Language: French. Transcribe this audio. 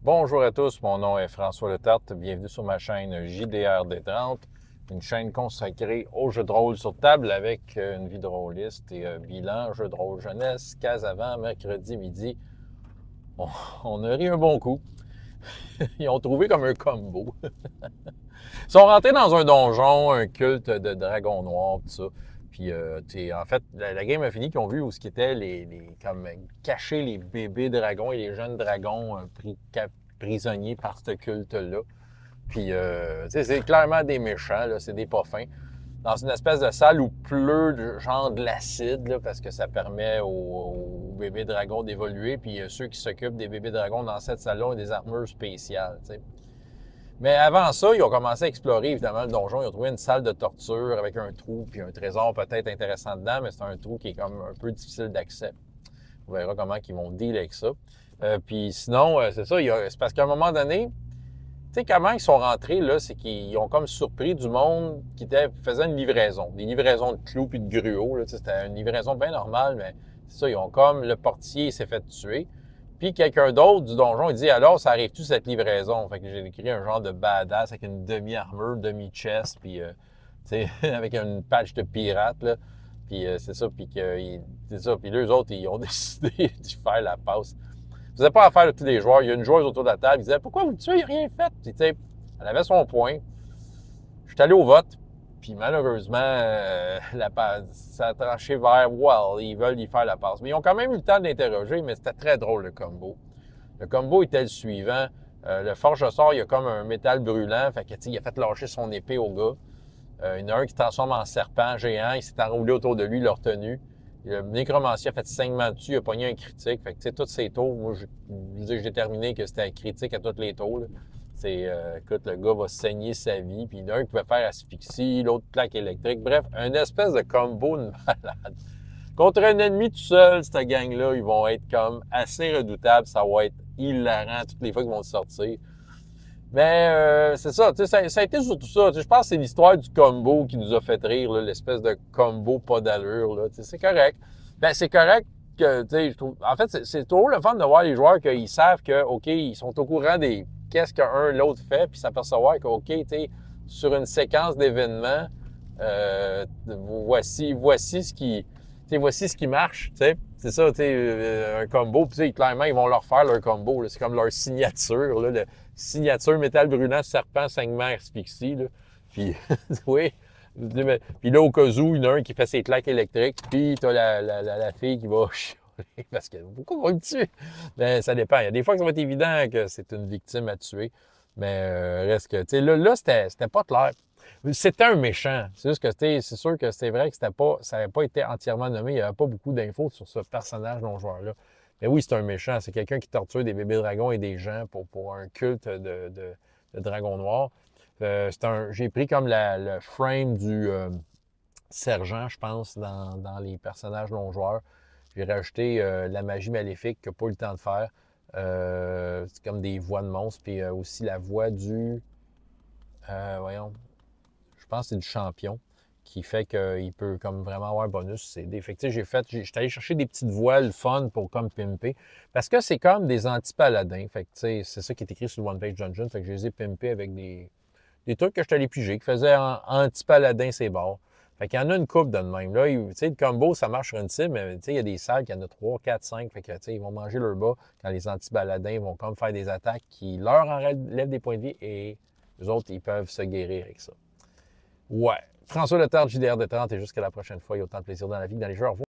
Bonjour à tous, mon nom est François Letarte. Bienvenue sur ma chaîne JDR D30, une chaîne consacrée aux jeux de rôle sur table avec une vie de rôliste et bilan, jeux de rôle jeunesse, case avant, mercredi midi. On a ri un bon coup. Ils ont trouvé comme un combo. Ils sont rentrés dans un donjon, un culte de dragon noir, tout ça. Puis, en fait, la game a fini qu'ils ont vu où ce qui était comme cacher les bébés dragons et les jeunes dragons prisonniers par ce culte-là. Puis, c'est clairement des méchants, là, c'est des pas fins. Dans une espèce de salle où pleut genre de l'acide, là, parce que ça permet aux bébés dragons d'évoluer. Puis, ceux qui s'occupent des bébés dragons dans cette salle-là ont des armures spéciales, t'sais. Mais avant ça, ils ont commencé à explorer évidemment le donjon. Ils ont trouvé une salle de torture avec un trou puis un trésor peut-être intéressant dedans, mais c'est un trou qui est comme un peu difficile d'accès. On verra comment ils vont deal avec ça. Puis sinon, c'est ça, c'est parce qu'à un moment donné, tu sais comment ils sont rentrés, là, c'est qu'ils ont comme surpris du monde qui faisait une livraison. Des livraisons de clous puis de gruaux, là, c'était une livraison bien normale, mais c'est ça, ils ont comme, le portier s'est fait tuer. Puis quelqu'un d'autre du donjon, il dit « Alors, ça arrive-tu cette livraison? » Fait que j'ai écrit un genre de badass avec une demi-armure, demi-chest, puis tu sais, avec une patch de pirate, là. Puis c'est ça, puis c'est ça. Puis eux autres, ils ont décidé de faire la passe. Vous n'avez pas affaire de tous les joueurs. Il y a une joueuse autour de la table, il disait « Pourquoi vous le tuez? Il n'a rien fait. » Puis tu sais, elle avait son point. Je suis allé au vote. Puis malheureusement, ça a tranché vers Well, ils veulent y faire la passe. Mais ils ont quand même eu le temps de l'interroger, mais c'était très drôle le combo. Le combo était le suivant. Le forge-sort, il y a comme un métal brûlant. Fait que, il a fait lâcher son épée au gars. Il y en a un qui se transforme en serpent géant. Il s'est enroulé autour de lui, il l'a retenu. Le nécromancier a fait saignement dessus, il a pogné un critique. Fait que, tu sais, tous ses tours, moi, j'ai déterminé que c'était un critique à tous les tours, là. Écoute, le gars va saigner sa vie, puis l'un pouvait faire asphyxie, l'autre plaque électrique. Bref, une espèce de combo de malade. Contre un ennemi tout seul, cette gang-là, ils vont être comme assez redoutables. Ça va être hilarant toutes les fois qu'ils vont sortir. Mais c'est ça, tu sais, ça a été surtout ça. Je pense que c'est l'histoire du combo qui nous a fait rire, l'espèce de combo pas d'allure, là. C'est correct. Ben, c'est correct que, tu sais, je trouve. En fait, c'est toujours le fun de voir les joueurs qu'ils savent que, OK, ils sont au courant des qu'est-ce qu'un l'autre fait, puis s'apercevoir que, OK, tu sais, sur une séquence d'événements, voici ce qui. Voici ce qui marche, tu sais. C'est ça, tu sais, un combo. Puis clairement, ils vont leur faire leur combo. C'est comme leur signature, là, le signature métal brûlant, serpent, saignement, asphyxie. Là. Puis, oui. Puis là, au cas où, il y en a un qui fait ses claques électriques, puis t'as la fille qui va chialer parce que pourquoi on le tue? Ben, ça dépend. Il y a des fois que ça va être évident que c'est une victime à tuer. Mais reste que, tu sais, là c'était pas clair. C'était un méchant. C'est juste que c'est sûr que c'est vrai que ça n'avait pas été entièrement nommé. Il n'y avait pas beaucoup d'infos sur ce personnage non-joueur-là. Mais oui, c'est un méchant. C'est quelqu'un qui torture des bébés dragons et des gens pour un culte de dragon noir. J'ai pris comme le frame du sergent, je pense, dans les personnages non-joueurs. J'ai rajouté la magie maléfique qu'il n'a pas eu le temps de faire. C'est comme des voix de monstres. Puis aussi la voix du... voyons... Je pense que c'est du champion qui fait qu'il peut comme vraiment avoir un bonus. C'est des fait que j'étais allé chercher des petites voiles fun pour comme pimper. Parce que c'est comme des anti-paladins. Fait que c'est ça qui est écrit sur le One Page Dungeon. Fait que je les ai pimpés avec des trucs que je suis allé piger, qui faisaient anti-paladin ces bords. Fait qu'il y en a une coupe de même. Là, tu sais, le combo, ça marche sur une cible, mais tu sais, il y a des salles qui en a 3, 4, 5. Fait que, tu sais, ils vont manger leur bas quand les anti-paladins vont comme faire des attaques qui leur enlèvent des points de vie et les autres, ils peuvent se guérir avec ça. Ouais. François Letarte, JDR de 30 et jusqu'à la prochaine fois. Il y a autant de plaisir dans la vie que dans les jeux. Au revoir.